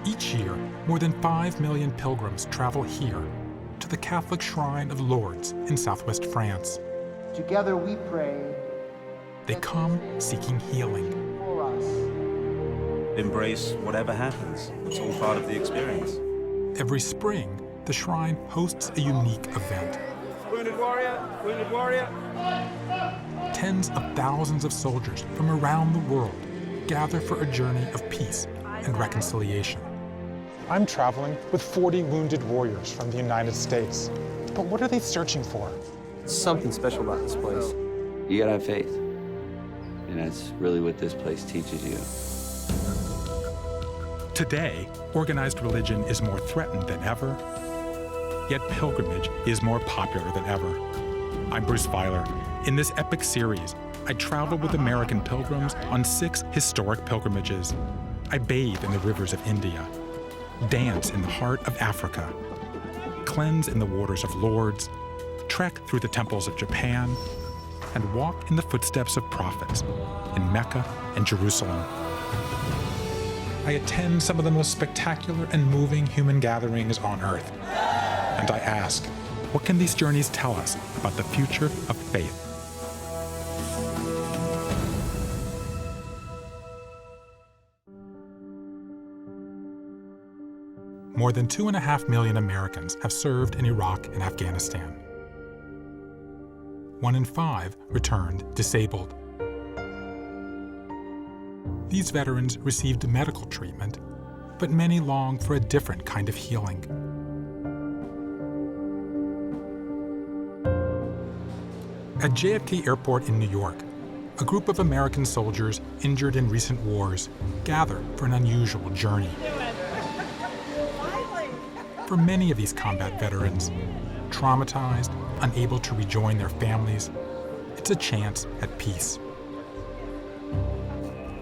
Each year, more than 5 million pilgrims travel here to the Catholic shrine of Lourdes in southwest France. Together we pray. They come seeking healing. For us. Embrace whatever happens. It's all part of the experience. Every spring, the shrine hosts a unique event. Wounded warrior, wounded warrior. Tens of thousands of soldiers from around the world gather for a journey of peace and reconciliation. I'm traveling with 40 wounded warriors from the United States. But what are they searching for? Something special about this place. You gotta have faith. And that's really what this place teaches you. Today, organized religion is more threatened than ever, yet pilgrimage is more popular than ever. I'm Bruce Feiler. In this epic series, I travel with American pilgrims on 6 historic pilgrimages. I bathe in the rivers of India, dance in the heart of Africa, cleanse in the waters of Lourdes, trek through the temples of Japan, and walk in the footsteps of prophets in Mecca and Jerusalem. I attend some of the most spectacular and moving human gatherings on earth. And I ask, what can these journeys tell us about the future of faith? More than 2.5 million Americans have served in Iraq and Afghanistan. 1 in 5 returned disabled. These veterans received medical treatment, but many long for a different kind of healing. At JFK Airport in New York, a group of American soldiers injured in recent wars gather for an unusual journey. For many of these combat veterans, traumatized, unable to rejoin their families, it's a chance at peace.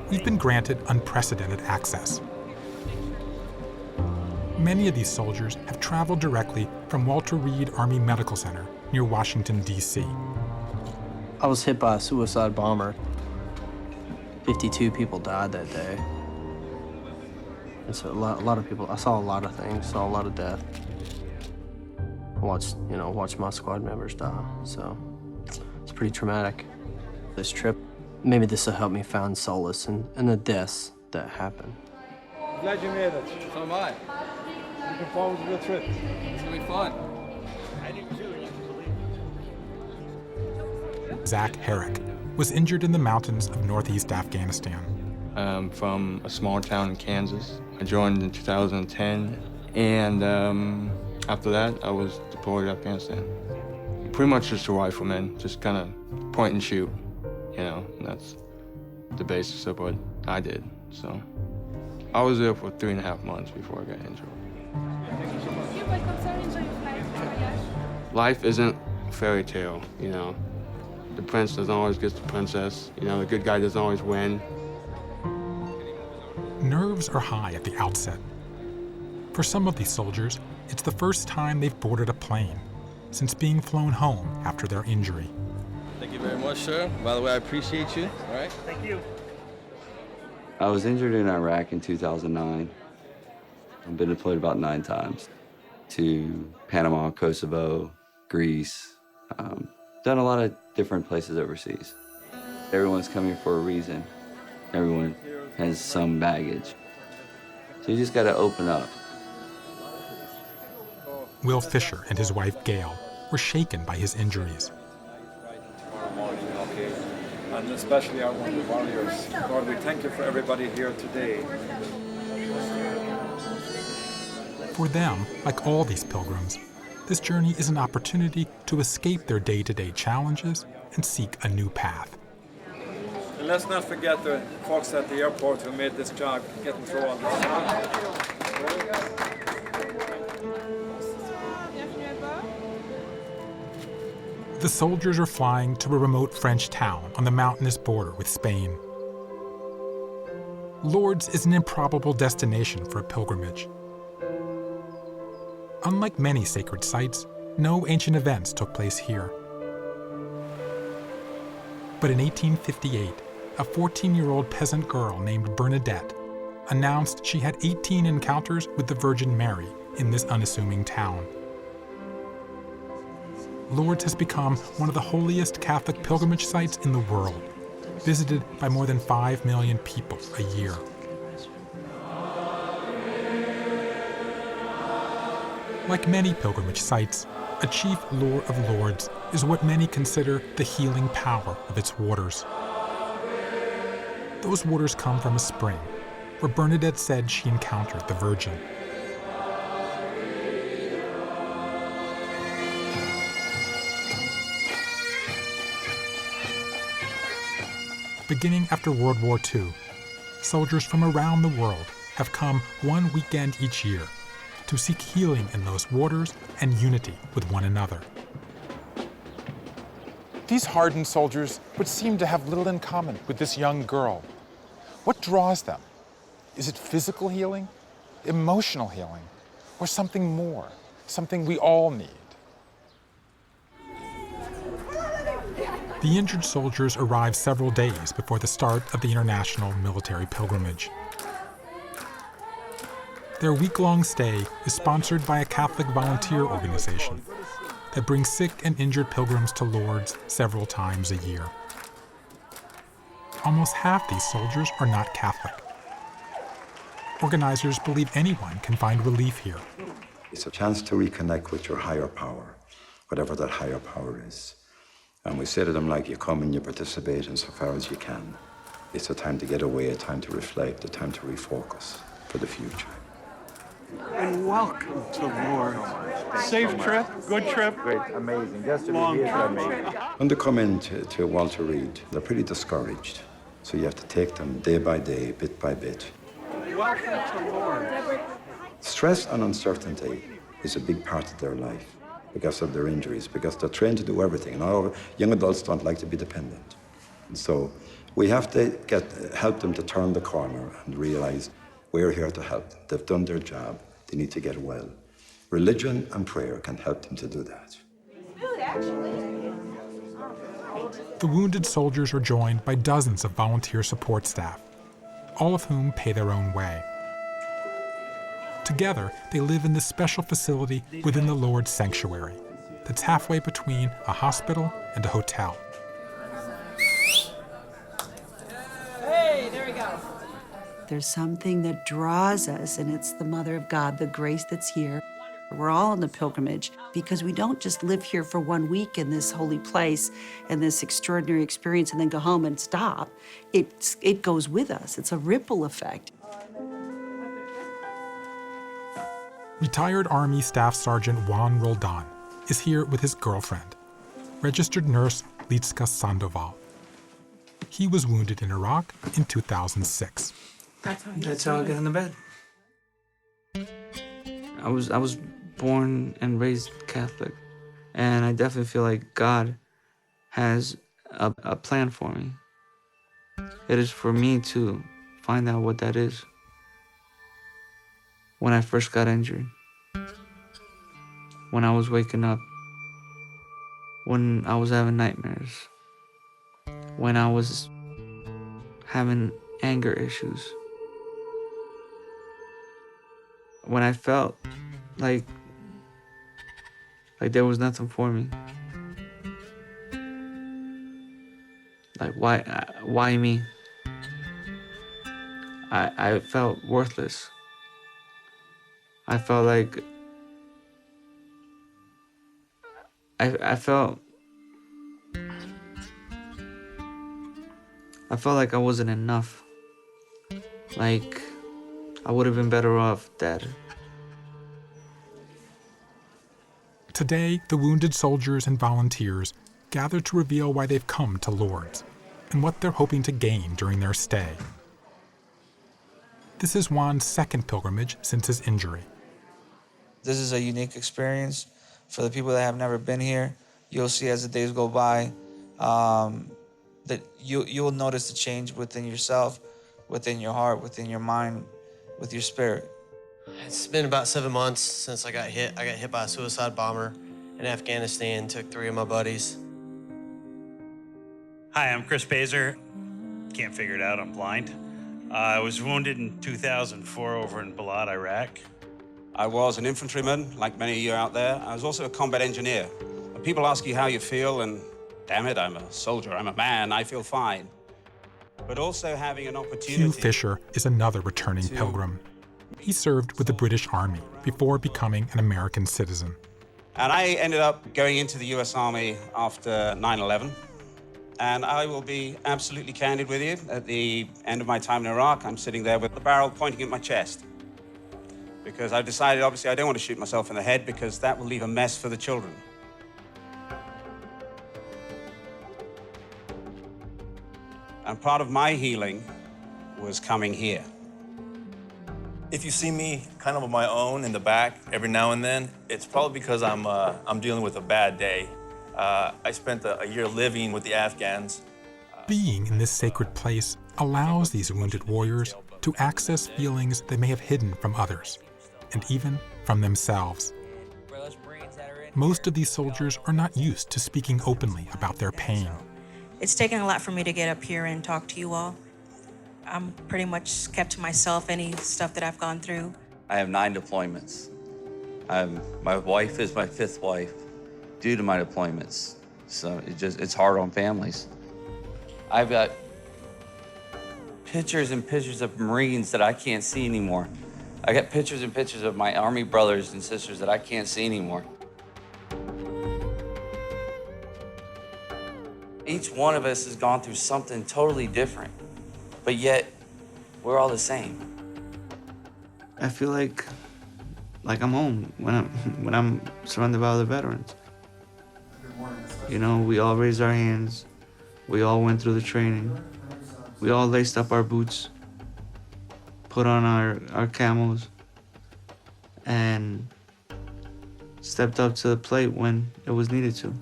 We've been granted unprecedented access. Many of these soldiers have traveled directly from Walter Reed Army Medical Center near Washington, D.C. I was hit by a suicide bomber. 52 people died that day. And so a lot of people, I saw a lot of things, saw a lot of death. I watched my squad members die, so it's pretty traumatic. This trip, maybe this will help me find solace in the deaths that happen. Glad you made it. So am I. Looking forward to the trip. It's gonna be fun. Zach Herrick was injured in the mountains of northeast Afghanistan. I'm from a small town in Kansas. I joined in 2010, and after that, I was deployed to Afghanistan. Pretty much just a rifleman, just kind of point and shoot, and that's the basis of what I did. So I was there for 3.5 months before I got injured. Life isn't a fairy tale, The prince doesn't always get the princess. The good guy doesn't always win. Nerves are high at the outset. For some of these soldiers, it's the first time they've boarded a plane since being flown home after their injury. Thank you very much, sir. By the way, I appreciate you. All right? Thank you. I was injured in Iraq in 2009. I've been deployed about 9 times to Panama, Kosovo, Greece. Done a lot of different places overseas. Everyone's coming for a reason. Everyone has some baggage. So you just gotta open up. Will Fisher and his wife Gail were shaken by his injuries. Tomorrow morning, okay? And especially our wounded warriors. Lord, we thank you for everybody here today. For them, like all these pilgrims, this journey is an opportunity to escape their day-to-day challenges and seek a new path. And let's not forget the folks at the airport who made this jog getting through all this. The soldiers are flying to a remote French town on the mountainous border with Spain. Lourdes is an improbable destination for a pilgrimage. Unlike many sacred sites, no ancient events took place here. But in 1858, a 14-year-old peasant girl named Bernadette announced she had 18 encounters with the Virgin Mary in this unassuming town. Lourdes has become one of the holiest Catholic pilgrimage sites in the world, visited by more than 5 million people a year. Like many pilgrimage sites, a chief lure of Lourdes is what many consider the healing power of its waters. Those waters come from a spring, where Bernadette said she encountered the Virgin. Beginning after World War II, soldiers from around the world have come one weekend each year to seek healing in those waters and unity with one another. These hardened soldiers would seem to have little in common with this young girl. What draws them? Is it physical healing, emotional healing, or something more, something we all need? The injured soldiers arrive several days before the start of the international military pilgrimage. Their week-long stay is sponsored by a Catholic volunteer organization that brings sick and injured pilgrims to Lourdes several times a year. Almost half these soldiers are not Catholic. Organizers believe anyone can find relief here. It's a chance to reconnect with your higher power, whatever that higher power is. And we say to them, like, you come and you participate insofar as you can. It's a time to get away, a time to reflect, a time to refocus for the future. And welcome to Lourdes. Safe trip, good trip. Great, amazing. Just to Long be here, trip. amazing. When they come in to Walter Reed, they're pretty discouraged. So you have to take them day by day, bit by bit. Welcome to Lourdes. Stress and uncertainty is a big part of their life because of their injuries, because they're trained to do everything. And our young adults don't like to be dependent. And so we have to help them to turn the corner and realize we're here to help them. They've done their job. They need to get well. Religion and prayer can help them to do that. The wounded soldiers are joined by dozens of volunteer support staff, all of whom pay their own way. Together, they live in this special facility within the Lourdes Sanctuary that's halfway between a hospital and a hotel. Hey, there we go. There's something that draws us, and it's the Mother of God, the grace that's here. We're all on the pilgrimage because we don't just live here for 1 week in this holy place and this extraordinary experience and then go home and stop. It goes with us. It's a ripple effect. Retired Army Staff Sergeant Juan Roldan is here with his girlfriend, registered nurse Litska Sandoval. He was wounded in Iraq in 2006. That's how I got in the bed. I was born and raised Catholic, and I definitely feel like God has a plan for me. It is for me to find out what that is. When I first got injured, when I was waking up, when I was having nightmares, when I was having anger issues, when I felt like there was nothing for me. Like, why me? I felt worthless. I felt like I felt like I wasn't enough. Like I would have been better off dead. Today, the wounded soldiers and volunteers gather to reveal why they've come to Lourdes and what they're hoping to gain during their stay. This is Juan's second pilgrimage since his injury. This is a unique experience for the people that have never been here. You'll see as the days go by that you'll notice the change within yourself, within your heart, within your mind, with your spirit. It's been about 7 months since I got hit. I got hit by a suicide bomber in Afghanistan, took 3 of my buddies. Hi, I'm Chris Pazer. Can't figure it out, I'm blind. I was wounded in 2004 over in Balad, Iraq. I was an infantryman, like many of you out there. I was also a combat engineer. When people ask you how you feel, and damn it, I'm a soldier, I'm a man, I feel fine. But also having an opportunity... Hugh Fisher is another returning pilgrim. He served with the British Army before becoming an American citizen. And I ended up going into the US Army after 9/11. And I will be absolutely candid with you. At the end of my time in Iraq, I'm sitting there with the barrel pointing at my chest. Because I've decided, obviously, I don't want to shoot myself in the head because that will leave a mess for the children. And part of my healing was coming here. If you see me kind of on my own in the back every now and then, it's probably because I'm dealing with a bad day. I spent a year living with the Afghans. Being in this sacred place allows these wounded warriors to access feelings they may have hidden from others, and even from themselves. Most of these soldiers are not used to speaking openly about their pain. It's taken a lot for me to get up here and talk to you all. I'm pretty much kept to myself, any stuff that I've gone through. I have 9 deployments. My wife is my 5th wife due to my deployments. So it's hard on families. I've got pictures and pictures of Marines that I can't see anymore. I got pictures and pictures of my Army brothers and sisters that I can't see anymore. Each one of us has gone through something totally different, but yet we're all the same. I feel like I'm home when I'm surrounded by other veterans. You know, we all raised our hands. We all went through the training. We all laced up our boots, put on our camos, and stepped up to the plate when it was needed to.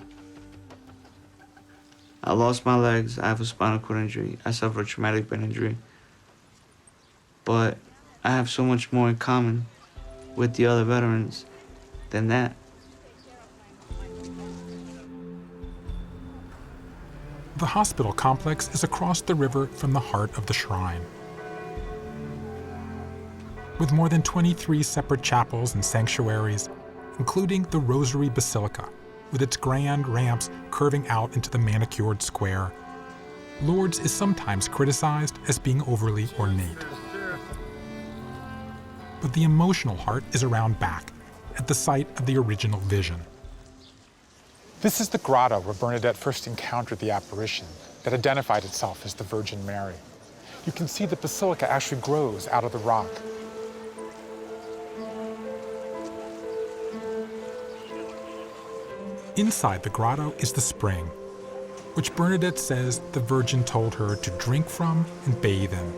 I lost my legs. I have a spinal cord injury. I suffer a traumatic brain injury. But I have so much more in common with the other veterans than that. The hospital complex is across the river from the heart of the shrine. With more than 23 separate chapels and sanctuaries, including the Rosary Basilica, with its grand ramps curving out into the manicured square, Lourdes is sometimes criticized as being overly ornate. But the emotional heart is around back, at the site of the original vision. This is the grotto where Bernadette first encountered the apparition that identified itself as the Virgin Mary. You can see the basilica actually grows out of the rock. Inside the grotto is the spring, which Bernadette says the Virgin told her to drink from and bathe in.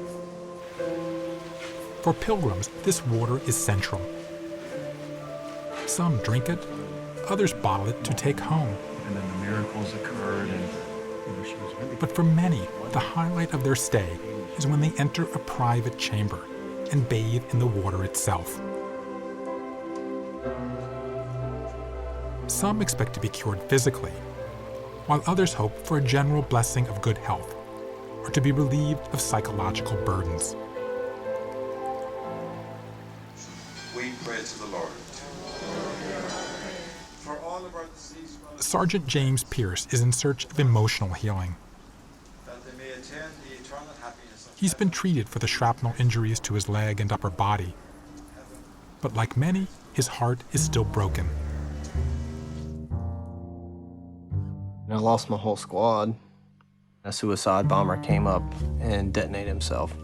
For pilgrims, this water is central. Some drink it, others bottle it to take home. And then the miracles occurred, and she was really... But for many, the highlight of their stay is when they enter a private chamber and bathe in the water itself. Some expect to be cured physically, while others hope for a general blessing of good health, or to be relieved of psychological burdens. We pray to the Lord. For all of our deceased brothers, Sergeant James Pierce is in search of emotional healing. that they may attain the eternal happiness of He's been treated for the shrapnel injuries to his leg and upper body, but like many, his heart is still broken. I lost my whole squad. A suicide bomber came up and detonated himself.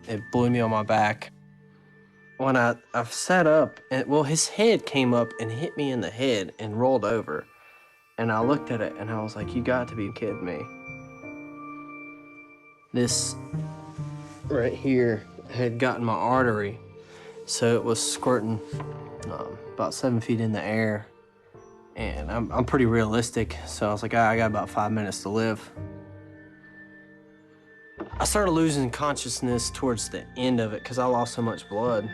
It blew me on my back. When I sat up, his head came up and hit me in the head and rolled over. And I looked at it and I was like, you got to be kidding me. This right here had gotten my artery, so it was squirting about 7 feet in the air. And I'm pretty realistic, so I was like, I got about 5 minutes to live. I started losing consciousness towards the end of it because I lost so much blood.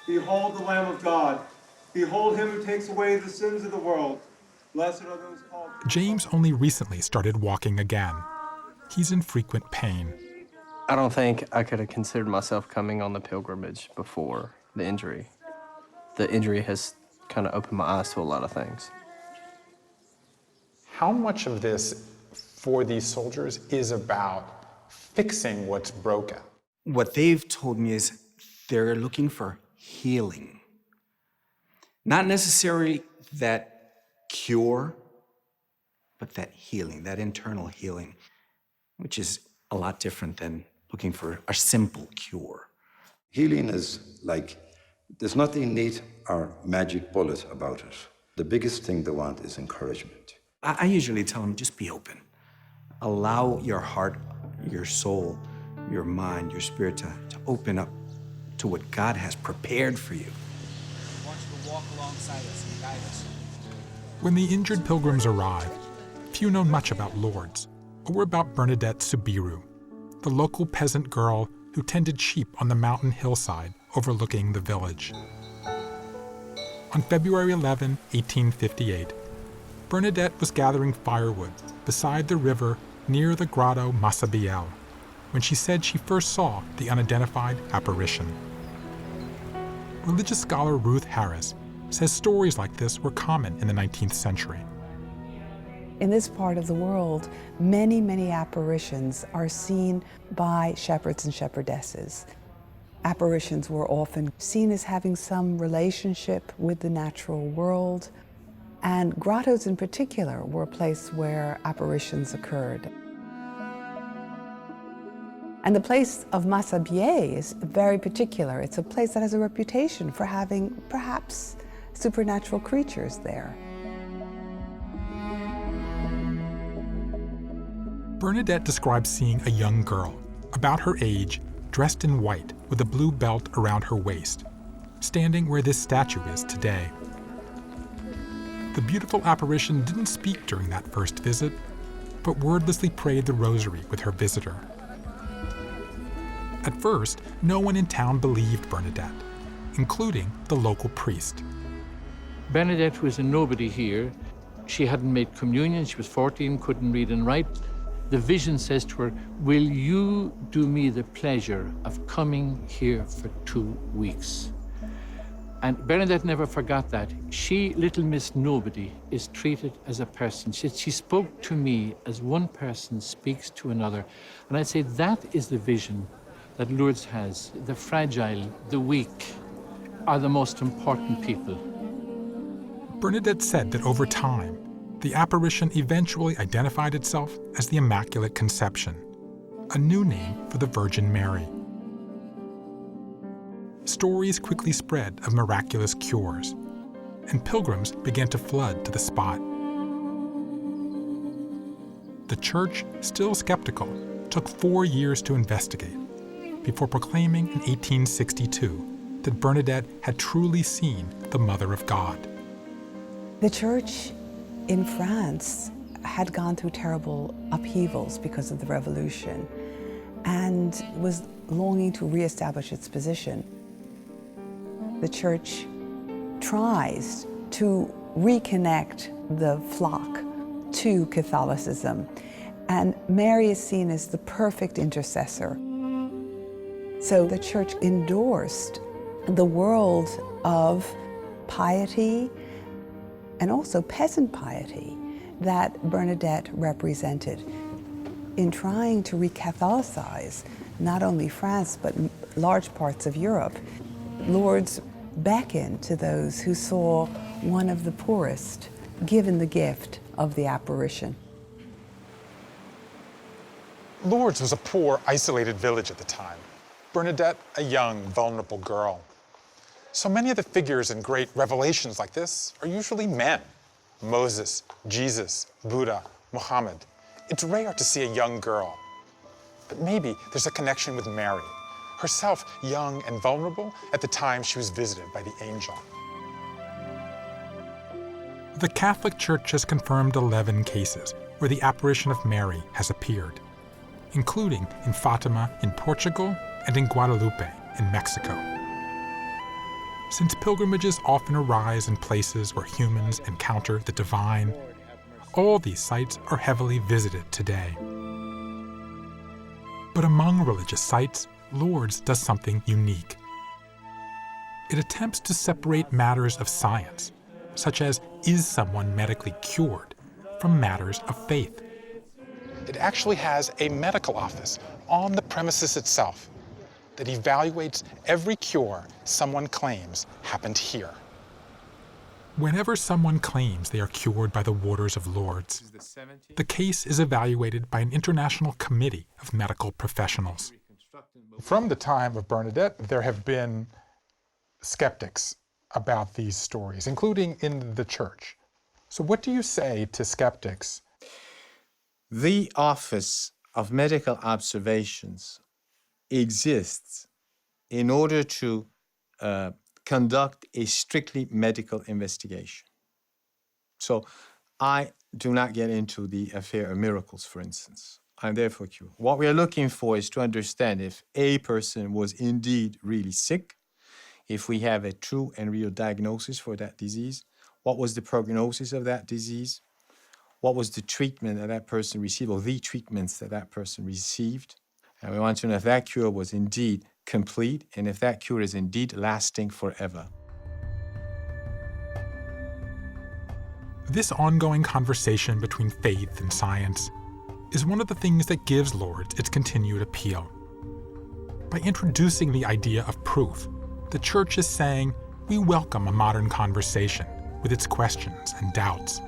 Behold the Lamb of God. Behold him who takes away the sins of the world. Blessed are those called... James only recently started walking again, he's in frequent pain. I don't think I could have considered myself coming on the pilgrimage before the injury. The injury has kind of opened my eyes to a lot of things. How much of this, for these soldiers, is about fixing what's broken? What they've told me is they're looking for healing. Not necessarily that cure, but that healing, that internal healing, which is a lot different than looking for a simple cure. Healing is like, there's nothing neat or magic bullet about it. The biggest thing they want is encouragement. I usually tell them, just be open. Allow your heart, your soul, your mind, your spirit to open up to what God has prepared for you. I want you to walk alongside us and guide us. When the injured pilgrims arrive, few know much about Lourdes or about Bernadette Soubirous, the local peasant girl who tended sheep on the mountain hillside overlooking the village. On February 11, 1858, Bernadette was gathering firewood beside the river near the grotto Massabielle when she said she first saw the unidentified apparition. Religious scholar Ruth Harris says stories like this were common in the 19th century. In this part of the world, many, many apparitions are seen by shepherds and shepherdesses. Apparitions were often seen as having some relationship with the natural world, and grottos in particular were a place where apparitions occurred. And the place of Massabielle is very particular. It's a place that has a reputation for having perhaps supernatural creatures there. Bernadette describes seeing a young girl, about her age, dressed in white with a blue belt around her waist, standing where this statue is today. The beautiful apparition didn't speak during that first visit, but wordlessly prayed the rosary with her visitor. At first, no one in town believed Bernadette, including the local priest. Bernadette was a nobody here. She hadn't made communion, she was 14, couldn't read and write. The vision says to her, will you do me the pleasure of coming here for 2 weeks? And Bernadette never forgot that. She, little Miss Nobody, is treated as a person. She spoke to me as one person speaks to another. And I'd say that is the vision that Lourdes has. The fragile, the weak, are the most important people. Bernadette said that over time, the apparition eventually identified itself as the Immaculate Conception, a new name for the Virgin Mary. Stories quickly spread of miraculous cures, and pilgrims began to flood to the spot. The church, still skeptical, took 4 years to investigate before proclaiming in 1862 that Bernadette had truly seen the Mother of God. The church in France had gone through terrible upheavals because of the revolution and was longing to reestablish its position. The church tries to reconnect the flock to Catholicism, and Mary is seen as the perfect intercessor. So the church endorsed the world of piety and also peasant piety that Bernadette represented in trying to re-Catholicize not only France but large parts of Europe. Lourdes beckoned to those who saw one of the poorest given the gift of the apparition. Lourdes was a poor, isolated village at the time. Bernadette, a young, vulnerable girl. So many of the figures in great revelations like this are usually men. Moses, Jesus, Buddha, Muhammad. It's rare to see a young girl. But maybe there's a connection with Mary, herself young and vulnerable at the time she was visited by the angel. The Catholic Church has confirmed 11 cases where the apparition of Mary has appeared, including in Fatima in Portugal and in Guadalupe in Mexico. Since pilgrimages often arise in places where humans encounter the divine, all these sites are heavily visited today. But among religious sites, Lourdes does something unique. It attempts to separate matters of science, such as is someone medically cured, from matters of faith. It actually has a medical office on the premises itself that evaluates every cure someone claims happened here. Whenever someone claims they are cured by the waters of Lourdes, the case is evaluated by an international committee of medical professionals. From the time of Bernadette, there have been skeptics about these stories, including in the church. So what do you say to skeptics? The Office of Medical Observations exists in order to conduct a strictly medical investigation. So I do not get into the affair of miracles, for instance. I'm there for cure. What we are looking for is to understand if a person was indeed really sick, if we have a true and real diagnosis for that disease, what was the prognosis of that disease, what was the treatment that that person received, or the treatments that that person received. And we want to know if that cure was indeed complete and if that cure is indeed lasting forever. This ongoing conversation between faith and science is one of the things that gives Lourdes its continued appeal. By introducing the idea of proof, the church is saying we welcome a modern conversation with its questions and doubts.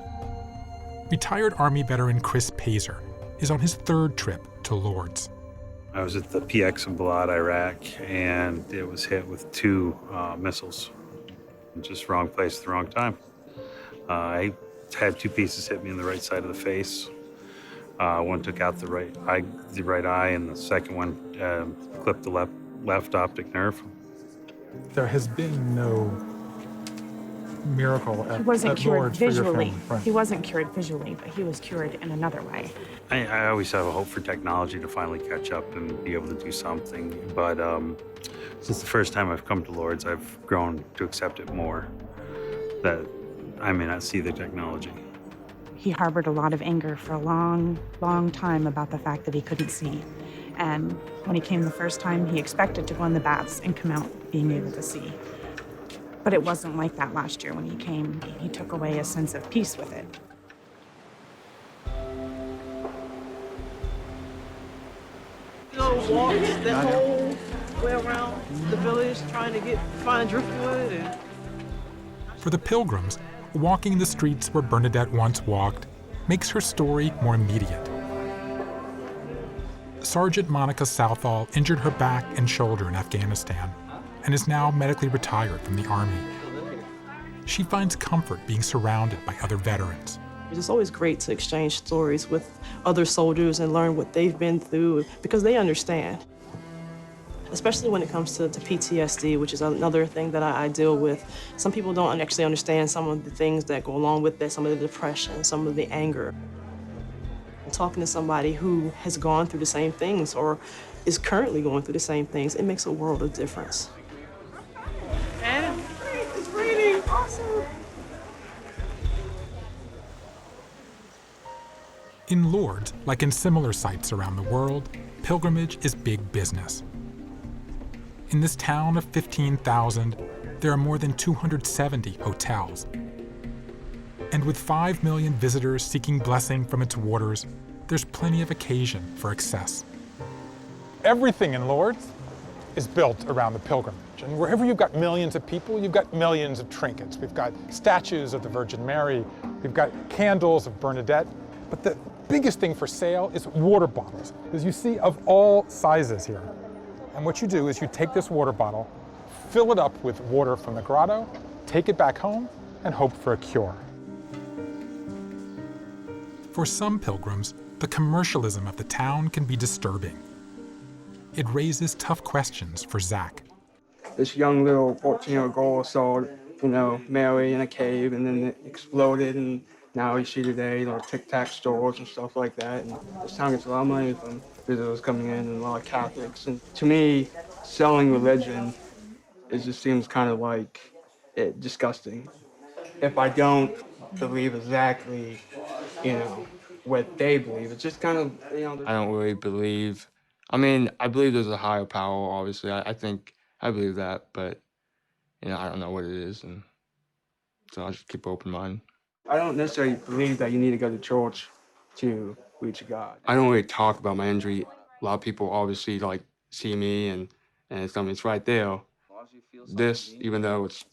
Retired Army veteran Chris Pazer is on his third trip to Lourdes. I was at the PX in Balad, Iraq, and it was hit with 2 missiles. Just wrong place at the wrong time. I had 2 pieces hit me in the right side of the face. One took out the right eye, and the second one clipped the left optic nerve. There has been no miracle at He wasn't cured Lourdes for your visually. family. Right. He wasn't cured visually, but he was cured in another way. I always have a hope for technology to finally catch up and be able to do something. But since the first time I've come to Lourdes, I've grown to accept it more, that I may not see the technology. He harbored a lot of anger for a long, long time about the fact that he couldn't see. And when he came the first time, he expected to go in the baths and come out being able to see. But it wasn't like that last year when he came. He took away a sense of peace with it. Walked that whole way around the village trying to find driftwood. And For the pilgrims, walking the streets where Bernadette once walked makes her story more immediate. Sergeant Monica Southall injured her back and shoulder in Afghanistan and is now medically retired from the Army. She finds comfort being surrounded by other veterans. it's always great to exchange stories with other soldiers and learn what they've been through because they understand. Especially when it comes to PTSD, which is another thing that I deal with. Some people don't actually understand some of the things that go along with that, some of the depression, some of the anger. And talking to somebody who has gone through the same things or is currently going through the same things, it makes a world of difference. And it's raining, awesome. In Lourdes, like in similar sites around the world, pilgrimage is big business. In this town of 15,000, there are more than 270 hotels. And with 5 million visitors seeking blessing from its waters, there's plenty of occasion for excess. Everything in Lourdes is built around the pilgrimage. And wherever you've got millions of people, you've got millions of trinkets. We've got statues of the Virgin Mary. We've got candles of Bernadette. But the biggest thing for sale is water bottles, as you see, of all sizes here. And what you do is you take this water bottle, fill it up with water from the grotto, take it back home, and hope for a cure. For some pilgrims, the commercialism of the town can be disturbing. It raises tough questions for Zach. This young little 14-year-old girl saw, Mary in a cave, and then it exploded, and now you see today, tic-tac stores and stuff like that. And this town gets a lot of money from visitors coming in and a lot of Catholics. And to me, selling religion, it just seems kind of like disgusting. If I don't believe exactly, what they believe, it's just kind of, I don't really believe I mean, I believe there's a higher power, obviously. I believe that, but, I don't know what it is, and so I'll just keep open mind. I don't necessarily believe that you need to go to church to reach God. I don't really talk about my injury. A lot of people obviously, see me, and it's right there. This, even though it's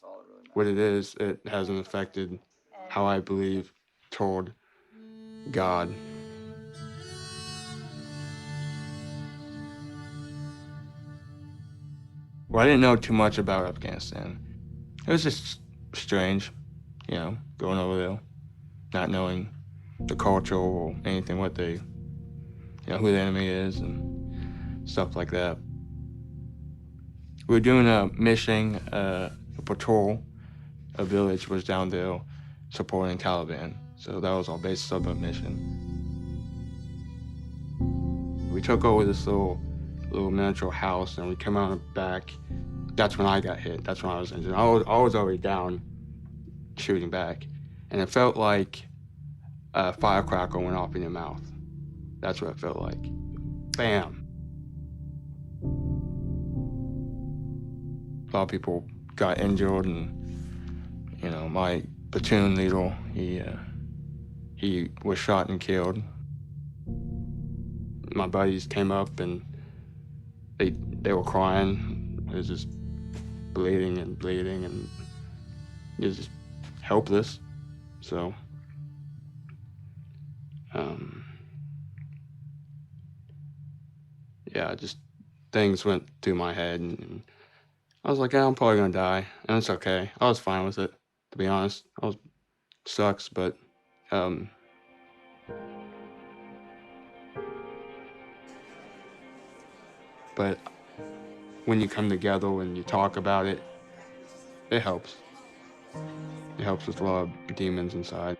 what it is, it hasn't affected how I believe toward God. Well, I didn't know too much about Afghanistan. It was just strange, going over there, not knowing the culture or anything, what they, who the enemy is and stuff like that. We were doing a mission, a patrol. A village was down there supporting Taliban. So that was our base of a mission. We took over this little miniature house and we came out the back. That's when I got hit. That's when I was injured. I was already down shooting back. And it felt like a firecracker went off in your mouth. That's what it felt like. Bam. A lot of people got injured, and my platoon leader, he was shot and killed. My buddies came up and they were crying. It was just bleeding, and it was just helpless. So, just things went through my head, and I was like, I'm probably gonna die, and it's okay. I was fine with it, to be honest. Sucks, but when you come together and you talk about it, it helps. It helps with a lot of demons inside.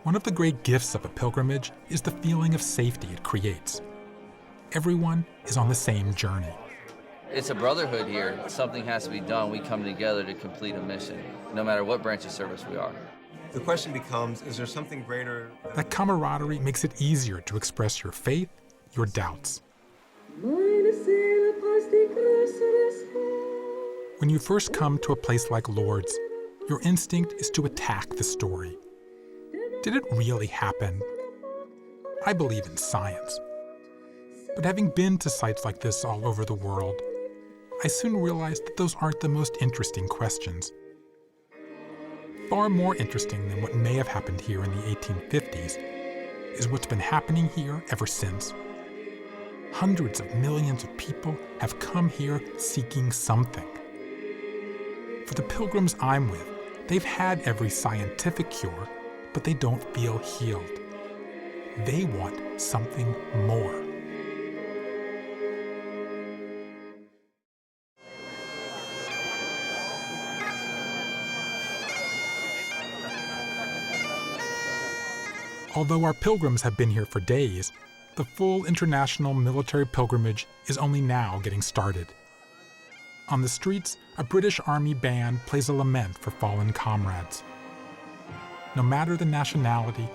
One of the great gifts of a pilgrimage is the feeling of safety it creates. Everyone is on the same journey. It's a brotherhood here. Something has to be done. We come together to complete a mission, no matter what branch of service we are. The question becomes, is there something greater? That camaraderie makes it easier to express your faith, your doubts. When you first come to a place like Lourdes, your instinct is to attack the story. Did it really happen? I believe in science. But having been to sites like this all over the world, I soon realized that those aren't the most interesting questions. Far more interesting than what may have happened here in the 1850s is what's been happening here ever since. Hundreds of millions of people have come here seeking something. For the pilgrims I'm with, they've had every scientific cure, but they don't feel healed. They want something more. Although our pilgrims have been here for days, the full international military pilgrimage is only now getting started. On the streets, a British Army band plays a lament for fallen comrades. No matter the nationality,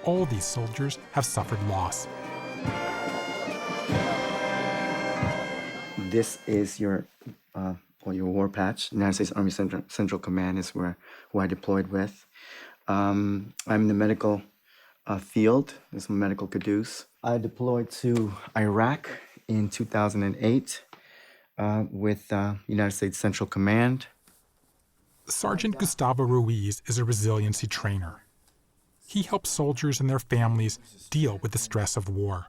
all these soldiers have suffered loss. This is your war patch. United States Army Central Command is who I deployed with. I'm in the medical field. This is a medical caduce. I deployed to Iraq in 2008 with United States Central Command. Sergeant Gustavo Ruiz is a resiliency trainer. He helps soldiers and their families deal with the stress of war.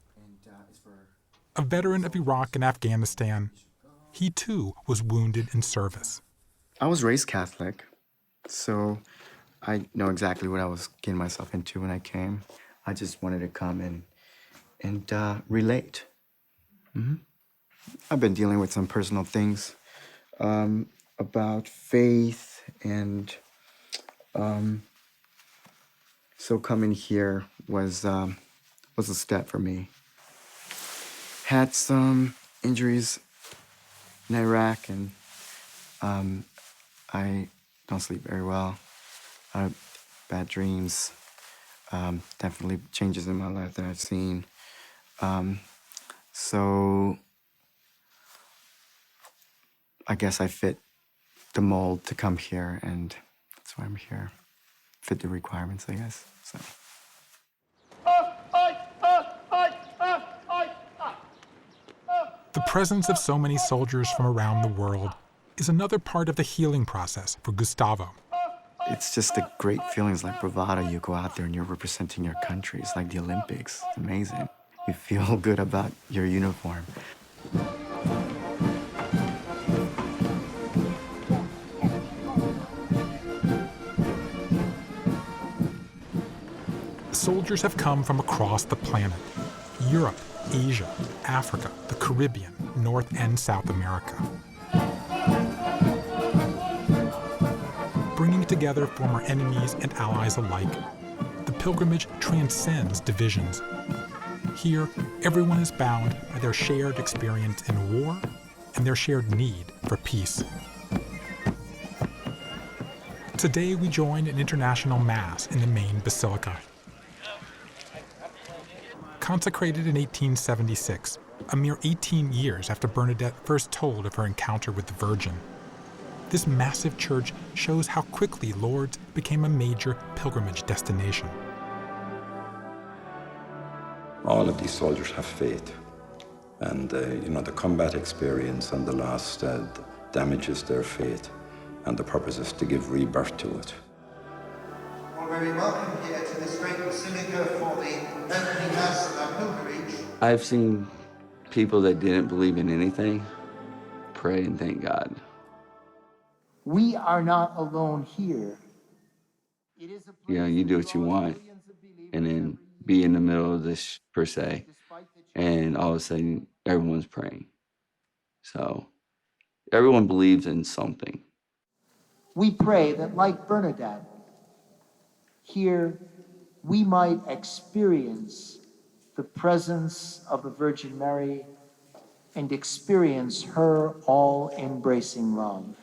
A veteran of Iraq and Afghanistan, he too was wounded in service. I was raised Catholic, so I know exactly what I was getting myself into when I came. I just wanted to come and relate. Mm-hmm. I've been dealing with some personal things about faith, and so coming here was a step for me. Had some injuries in Iraq, and I don't sleep very well. Bad dreams, definitely changes in my life that I've seen. So I guess I fit the mold to come here, and that's why I'm here. Fit the requirements, I guess. So. The presence of so many soldiers from around the world is another part of the healing process for Gustavo. It's just a great feeling. It's like bravado. You go out there and you're representing your country. It's like the Olympics. It's amazing. You feel good about your uniform. Soldiers have come from across the planet: Europe, Asia, Africa, the Caribbean, North and South America. Bringing together former enemies and allies alike, the pilgrimage transcends divisions. Here, everyone is bound by their shared experience in war and their shared need for peace. Today, we join an international mass in the main basilica. Consecrated in 1876, a mere 18 years after Bernadette first told of her encounter with the Virgin, this massive church shows how quickly Lourdes became a major pilgrimage destination. All of these soldiers have faith, and the combat experience and the loss damages their faith, and the purpose is to give rebirth to it. Well, very welcome here to this great basilica for the opening mass of our pilgrimage. I've seen people that didn't believe in anything pray and thank God. We are not alone here. It is a You do what you want, and then be in the middle of this, per se, and all of a sudden, everyone's praying. So, everyone believes in something. We pray that, like Bernadette, here we might experience the presence of the Virgin Mary and experience her all-embracing love.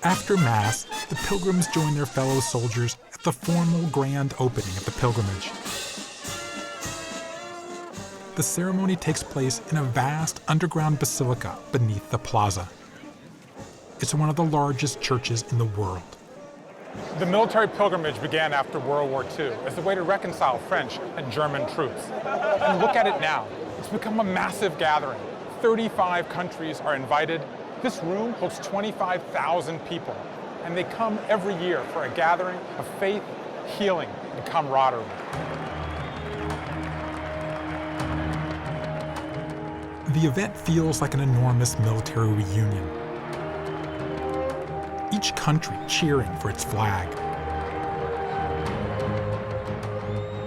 After Mass, the pilgrims join their fellow soldiers at the formal grand opening of the pilgrimage. The ceremony takes place in a vast underground basilica beneath the plaza. It's one of the largest churches in the world. The military pilgrimage began after World War II as a way to reconcile French and German troops. And look at it now. It's become a massive gathering. 35 countries are invited. This room holds 25,000 people, and they come every year for a gathering of faith, healing, and camaraderie. The event feels like an enormous military reunion. Each country cheering for its flag.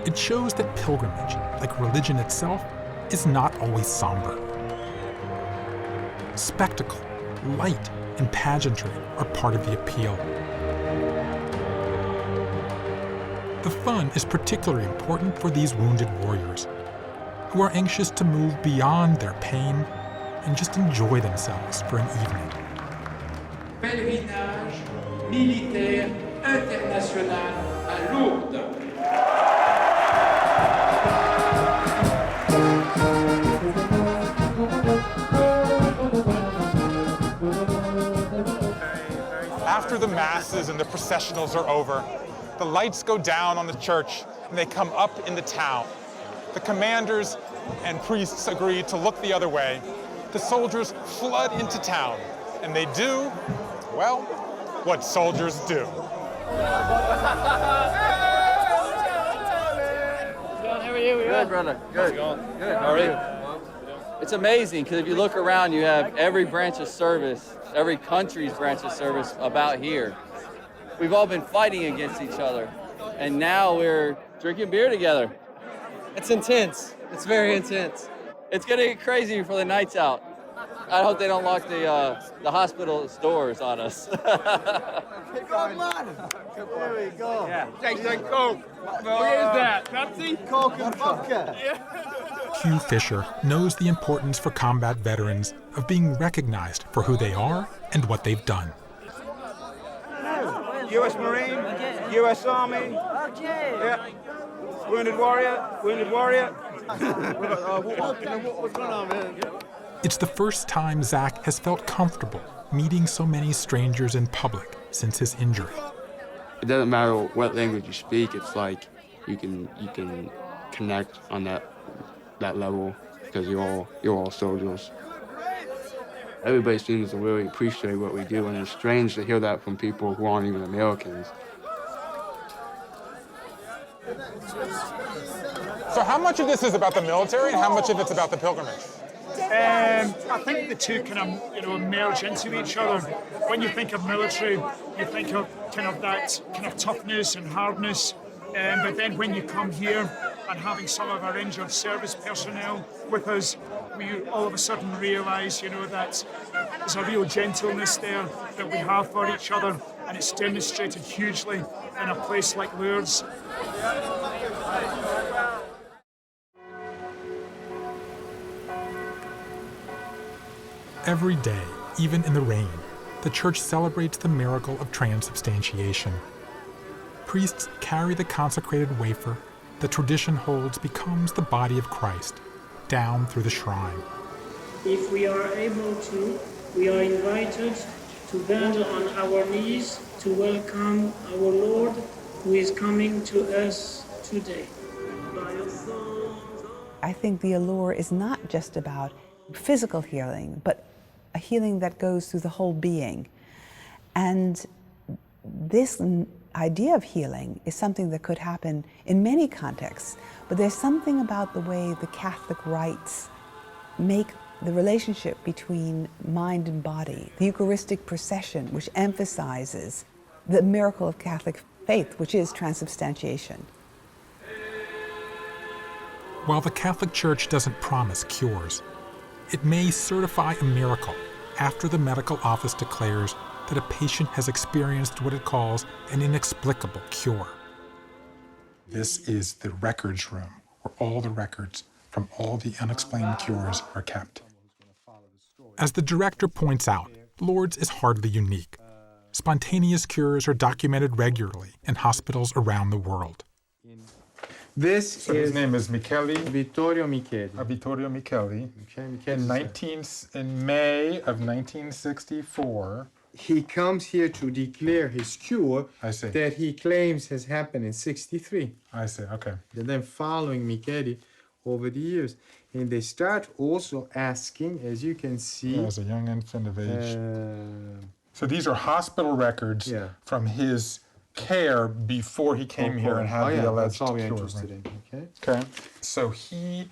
It shows that pilgrimage, like religion itself, is not always somber. Spectacle, light, and pageantry are part of the appeal. The fun is particularly important for these wounded warriors, who are anxious to move beyond their pain and just enjoy themselves for an evening. Pèlerinage militaire international à Lourdes. After the masses and the processionals are over, the lights go down on the church and they come up in the town. The commanders and priests agree to look the other way. The soldiers flood into town, and they do, well, what soldiers do. How are you? Good, brother. Good. Good. How are you? It's amazing because if you look around, you have every branch of service, every country's branch of service about here. We've all been fighting against each other, and now we're drinking beer together. It's intense. It's very intense. It's gonna get crazy for the nights out. I hope they don't lock the hospital's doors on us. There we go. Yeah. Take some Coke. Where is that? Pepsi? Coke and vodka. Yeah. Hugh Fisher knows the importance for combat veterans of being recognized for who they are and what they've done. U.S. Marine, U.S. Army, yeah. Wounded warrior, wounded warrior. What's going on, man? It's the first time Zach has felt comfortable meeting so many strangers in public since his injury. It doesn't matter what language you speak. It's like you can connect on that level because you're all soldiers. Everybody seems to really appreciate what we do, and it's strange to hear that from people who aren't even Americans. So how much of this is about the military and how much of it's about the pilgrimage? I think the two kind of merge into each other. When you think of military, you think of that toughness and hardness. But then when you come here and having some of our injured service personnel with us, we all of a sudden realise, that there's a real gentleness there that we have for each other, and it's demonstrated hugely in a place like Lourdes. Every day, even in the rain, the church celebrates the miracle of transubstantiation. Priests carry the consecrated wafer the tradition holds becomes the body of Christ, down through the shrine. If we are able to, we are invited to bend on our knees to welcome our Lord who is coming to us today. I think the allure is not just about physical healing, but a healing that goes through the whole being. And this idea of healing is something that could happen in many contexts, but there's something about the way the Catholic rites make the relationship between mind and body, the Eucharistic procession, which emphasizes the miracle of Catholic faith, which is transubstantiation. While the Catholic Church doesn't promise cures, it may certify a miracle after the medical office declares that a patient has experienced what it calls an inexplicable cure. This is the records room, where all the records from all the unexplained cures are kept. As the director points out, Lourdes is hardly unique. Spontaneous cures are documented regularly in hospitals around the world. His name is Michele. Vittorio Michele. Vittorio Michele. In May of 1964. He comes here to declare his cure that he claims has happened in 63. I see, okay. And then following Michele over the years. And they start also asking, as you can see. As a young infant of age. So these are hospital records from his care before he came here and had the alleged that's all we're cure. interested in. Okay. So he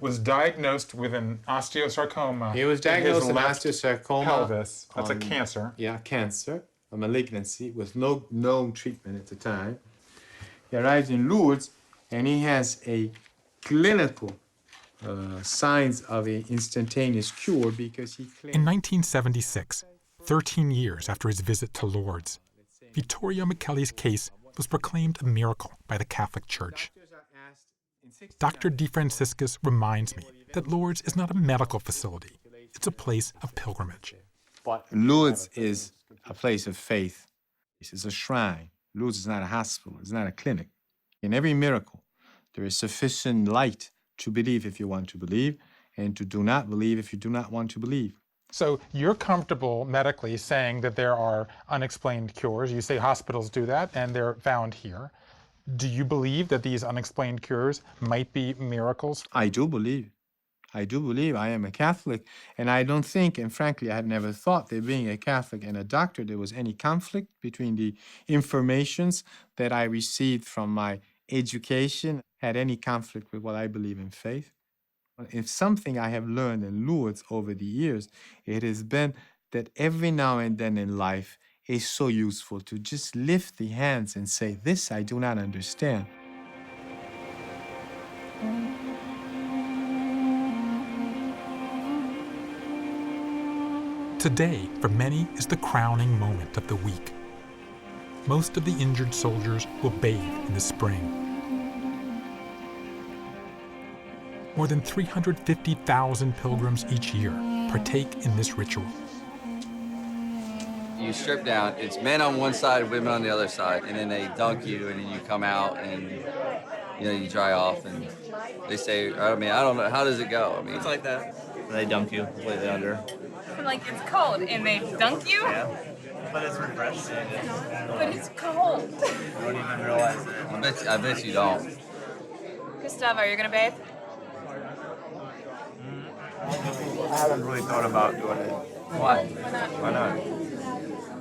was diagnosed with an osteosarcoma. He was diagnosed with osteosarcoma. Pelvis. That's a cancer. Yeah, cancer, a malignancy with no known treatment at the time. He arrives in Lourdes and he has a clinical signs of an instantaneous cure because he claimed... In 1976, 13 years after his visit to Lourdes, Vittorio Michele's case was proclaimed a miracle by the Catholic Church. Dr. De Franciscus reminds me that Lourdes is not a medical facility. It's a place of pilgrimage. Lourdes is a place of faith. This is a shrine. Lourdes is not a hospital. It's not a clinic. In every miracle, there is sufficient light to believe if you want to believe, and to do not believe if you do not want to believe. So you're comfortable medically saying that there are unexplained cures. You say hospitals do that, and they're found here. Do you believe that these unexplained cures might be miracles? I do believe. I do believe. I am a Catholic, and I don't think, and frankly, I had never thought that being a Catholic and a doctor, there was any conflict between the informations that I received from my education, had any conflict with what I believe in faith. If something I have learned in Lourdes over the years, it has been that every now and then in life is so useful to just lift the hands and say, this I do not understand. Today, for many, is the crowning moment of the week. Most of the injured soldiers will bathe in the spring. More than 350,000 pilgrims each year partake in this ritual. You strip down, it's men on one side, women on the other side, and then they dunk you, and then you come out and you dry off, and they say, I don't know, how does it go? It's like that. They dunk you completely under. Like it's cold and they dunk you? Yeah. But it's refreshing. But it's cold. You don't even realize it. I bet you don't. Gustavo, are you gonna bathe? I haven't really thought about doing it. Why? Why not?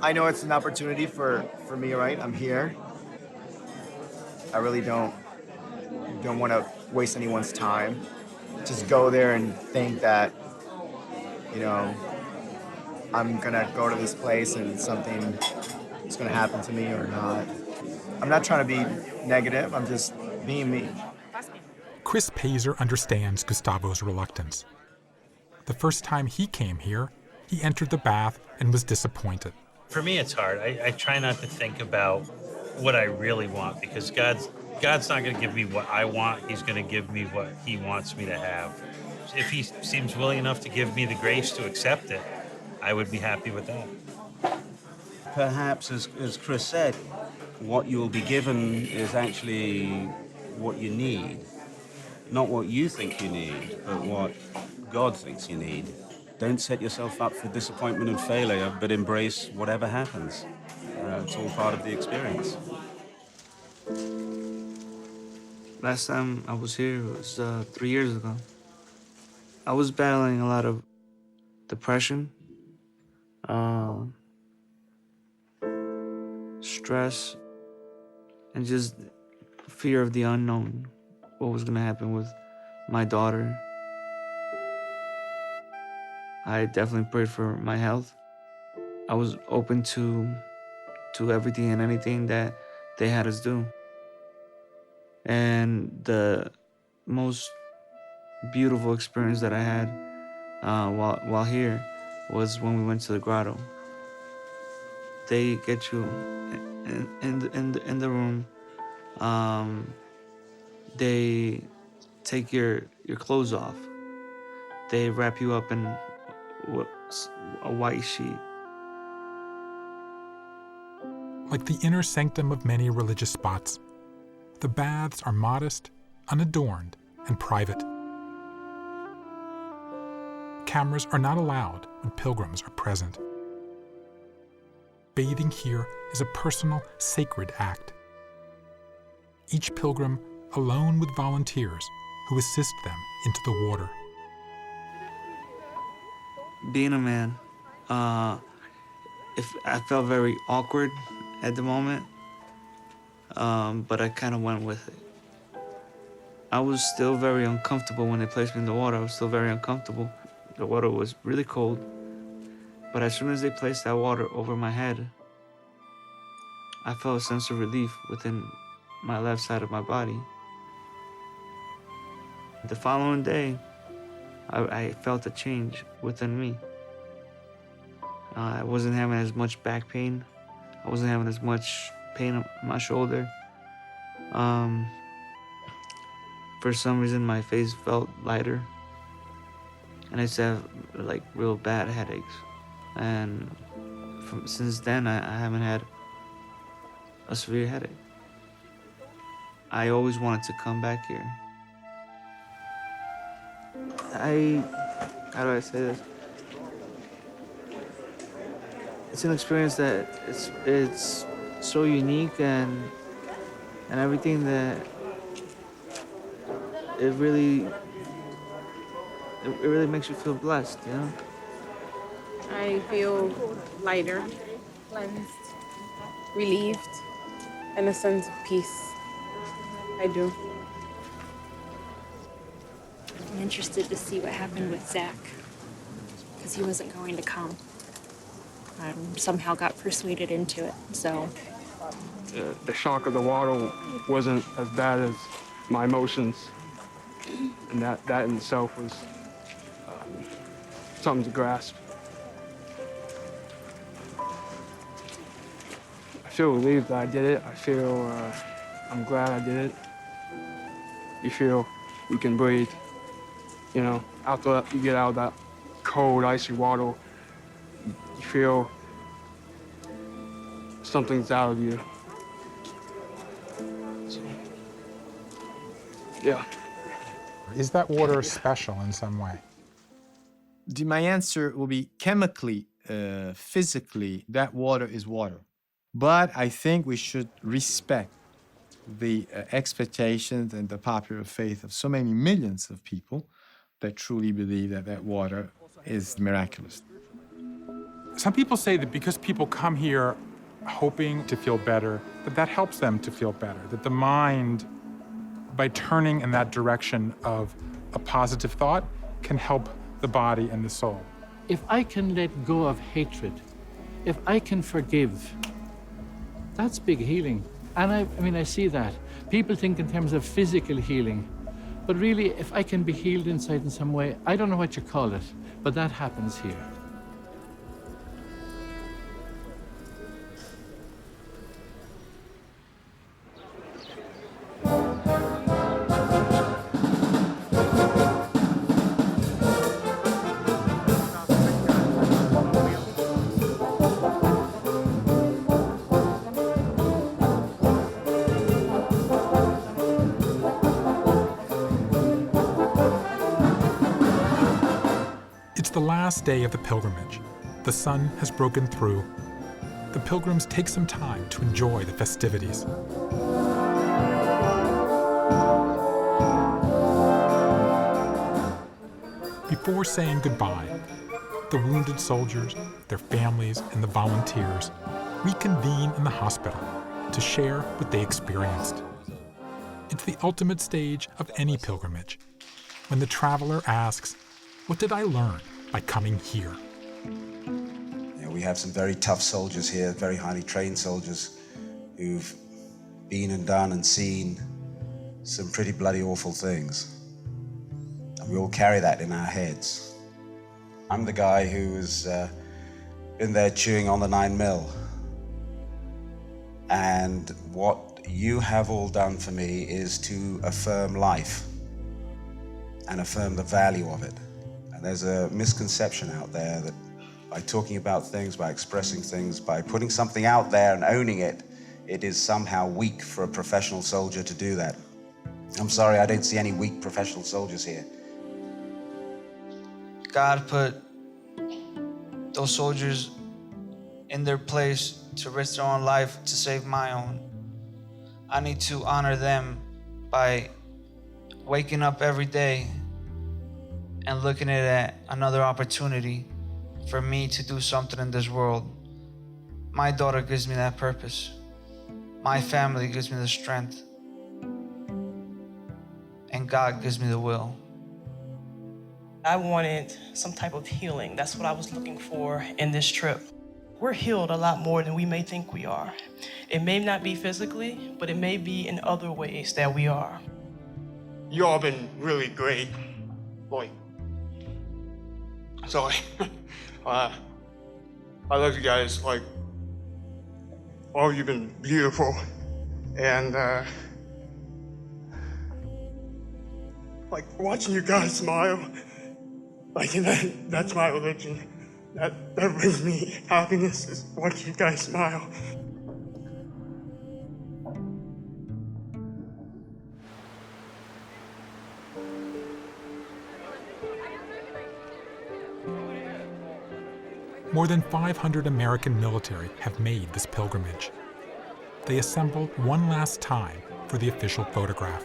I know it's an opportunity for me, right? I'm here. I really don't want to waste anyone's time. Just go there and think that, I'm gonna go to this place and something is gonna happen to me or not. I'm not trying to be negative. I'm just being me. Chris Pazer understands Gustavo's reluctance. The first time he came here, he entered the bath and was disappointed. For me, it's hard. I try not to think about what I really want, because God's not going to give me what I want. He's going to give me what he wants me to have. If he seems willing enough to give me the grace to accept it, I would be happy with that. Perhaps, as Chris said, what you will be given is actually what you need. Not what you think you need, but what God thinks you need. Don't set yourself up for disappointment and failure, but embrace whatever happens. It's all part of the experience. Last time I was here was 3 years ago. I was battling a lot of depression, stress, and just fear of the unknown. What was gonna happen with my daughter. I definitely prayed for my health. I was open to everything and anything that they had us do. And the most beautiful experience that I had while here was when we went to the grotto. They get you in the room. They take your clothes off. They wrap you up in a white sheet. Like the inner sanctum of many religious spots, the baths are modest, unadorned, and private. Cameras are not allowed when pilgrims are present. Bathing here is a personal, sacred act. Each pilgrim alone with volunteers who assist them into the water. Being a man, I felt very awkward at the moment, but I kind of went with it. I was still very uncomfortable when they placed me in the water. I was still very uncomfortable. The water was really cold, but as soon as they placed that water over my head, I felt a sense of relief within my left side of my body. The following day, I felt a change within me. I wasn't having as much back pain. I wasn't having as much pain on my shoulder. For some reason, my face felt lighter. And I used to have like real bad headaches. And since then, I haven't had a severe headache. I always wanted to come back here. How do I say this? It's an experience that it's so unique and everything that it really makes you feel blessed, you know? I feel lighter, cleansed, relieved, and a sense of peace. I do. I'm interested to see what happened with Zach, because he wasn't going to come. I somehow got persuaded into it, so. The shock of the water wasn't as bad as my emotions, and that in itself was something to grasp. I feel relieved that I did it. I feel I'm glad I did it. You feel you can breathe. You know, after you get out of that cold, icy water, you feel something's out of you. So, yeah. Is that water special in some way? My answer will be chemically, physically, that water is water. But I think we should respect the expectations and the popular faith of so many millions of people that truly believe that that water is miraculous. Some people say that because people come here hoping to feel better, that helps them to feel better, that the mind, by turning in that direction of a positive thought, can help the body and the soul. If I can let go of hatred, if I can forgive, that's big healing. And I see that. People think in terms of physical healing, but really, if I can be healed inside in some way, I don't know what you call it, but that happens here. The last day of the pilgrimage. The sun has broken through. The pilgrims take some time to enjoy the festivities. Before saying goodbye, the wounded soldiers, their families, and the volunteers reconvene in the hospital to share what they experienced. It's the ultimate stage of any pilgrimage, when the traveler asks, "What did I learn by coming here?" We have some very tough soldiers here, very highly trained soldiers who've been and done and seen some pretty bloody awful things. And we all carry that in our heads. I'm the guy who's been there chewing on the 9mm. And what you have all done for me is to affirm life and affirm the value of it. And there's a misconception out there that by talking about things, by expressing things, by putting something out there and owning it, it is somehow weak for a professional soldier to do that. I'm sorry, I don't see any weak professional soldiers here. God put those soldiers in their place to risk their own life to save my own. I need to honor them by waking up every day and looking at it as another opportunity for me to do something in this world. My daughter gives me that purpose. My family gives me the strength. And God gives me the will. I wanted some type of healing. That's what I was looking for in this trip. We're healed a lot more than we may think we are. It may not be physically, but it may be in other ways that we are. You all been really great. Boy. So, I love you guys. Like, all of you've been beautiful. And, like, watching you guys smile, like, that's my religion. That brings me happiness, is watching you guys smile. More than 500 American military have made this pilgrimage. They assemble one last time for the official photograph.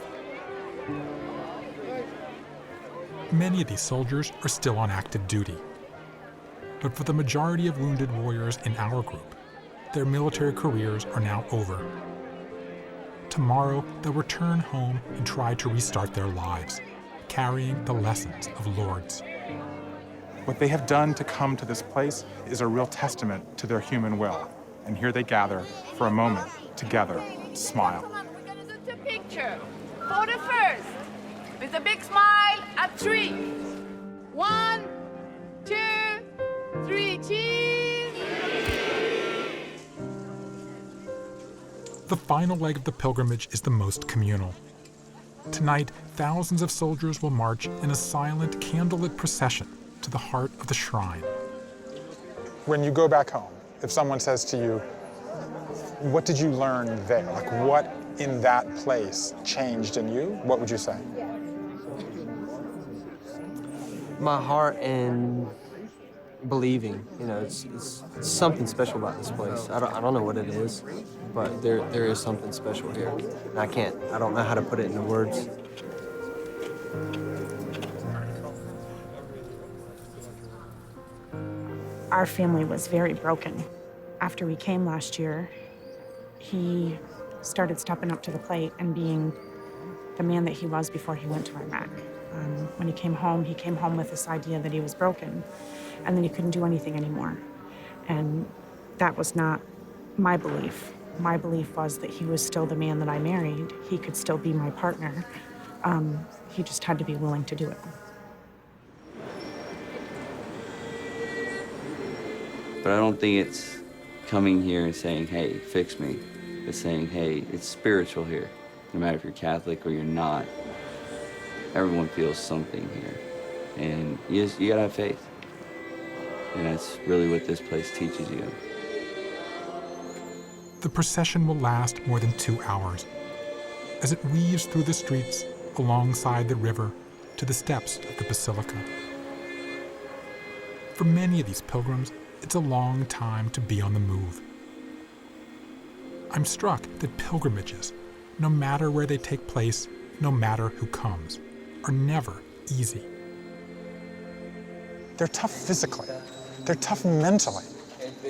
Many of these soldiers are still on active duty. But for the majority of wounded warriors in our group, their military careers are now over. Tomorrow, they'll return home and try to restart their lives, carrying the lessons of Lourdes. What they have done to come to this place is a real testament to their human will. And here they gather for a moment together to smile. We're gonna do two pictures. Photo first, with a big smile at 3. 1, 2, 3, cheese! The final leg of the pilgrimage is the most communal. Tonight, thousands of soldiers will march in a silent, candlelit procession to the heart of the shrine. When you go back home, if someone says to you, what did you learn there? Like, what in that place changed in you? What would you say? My heart and believing, you know, it's something special about this place. I don't know what it is, but there is something special here. And I don't know how to put it into words. Our family was very broken. After we came last year, he started stepping up to the plate and being the man that he was before he went to Iraq. When he came home with this idea that he was broken and that he couldn't do anything anymore. And that was not my belief. My belief was that he was still the man that I married. He could still be my partner. He just had to be willing to do it. But I don't think it's coming here and saying, hey, fix me. It's saying, hey, it's spiritual here. No matter if you're Catholic or you're not, everyone feels something here. And you gotta have faith. And that's really what this place teaches you. The procession will last more than 2 hours as it weaves through the streets alongside the river to the steps of the basilica. For many of these pilgrims, it's a long time to be on the move. I'm struck that pilgrimages, no matter where they take place, no matter who comes, are never easy. They're tough physically, they're tough mentally.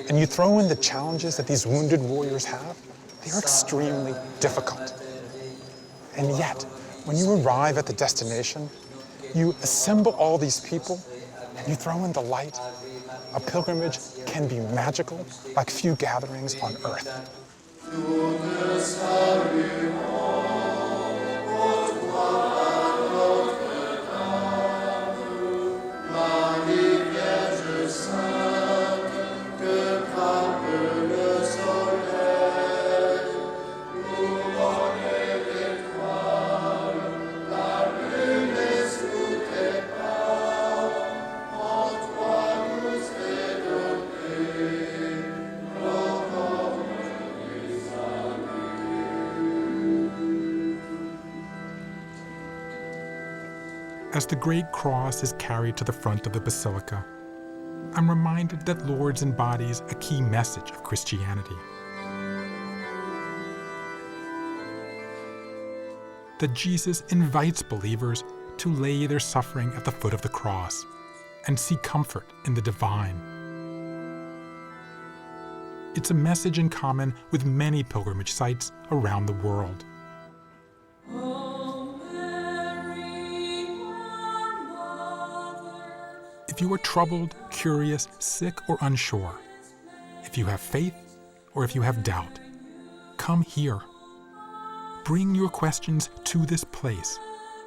And you throw in the challenges that these wounded warriors have, they are extremely difficult. And yet, when you arrive at the destination, you assemble all these people, and you throw in the light. A pilgrimage can be magical like few gatherings on earth. As the great cross is carried to the front of the basilica, I'm reminded that Lourdes embodies a key message of Christianity. That Jesus invites believers to lay their suffering at the foot of the cross and seek comfort in the divine. It's a message in common with many pilgrimage sites around the world. If you are troubled, curious, sick, or unsure, if you have faith or if you have doubt, come here. Bring your questions to this place,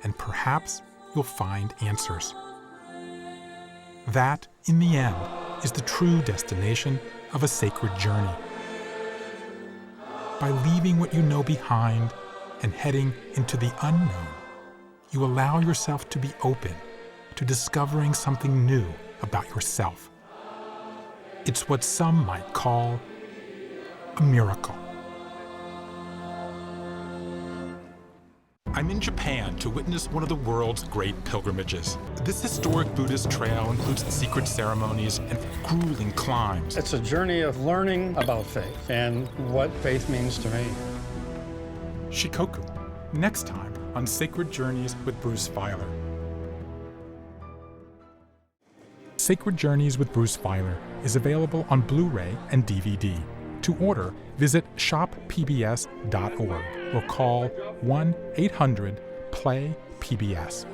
and perhaps you'll find answers. That, in the end, is the true destination of a sacred journey. By leaving what you know behind and heading into the unknown, you allow yourself to be open to discovering something new about yourself. It's what some might call a miracle. I'm in Japan to witness one of the world's great pilgrimages. This historic Buddhist trail includes secret ceremonies and grueling climbs. It's a journey of learning about faith and what faith means to me. Shikoku, next time on Sacred Journeys with Bruce Feiler. Sacred Journeys with Bruce Feiler is available on Blu-ray and DVD. To order, visit shoppbs.org or call 1-800-PLAY-PBS.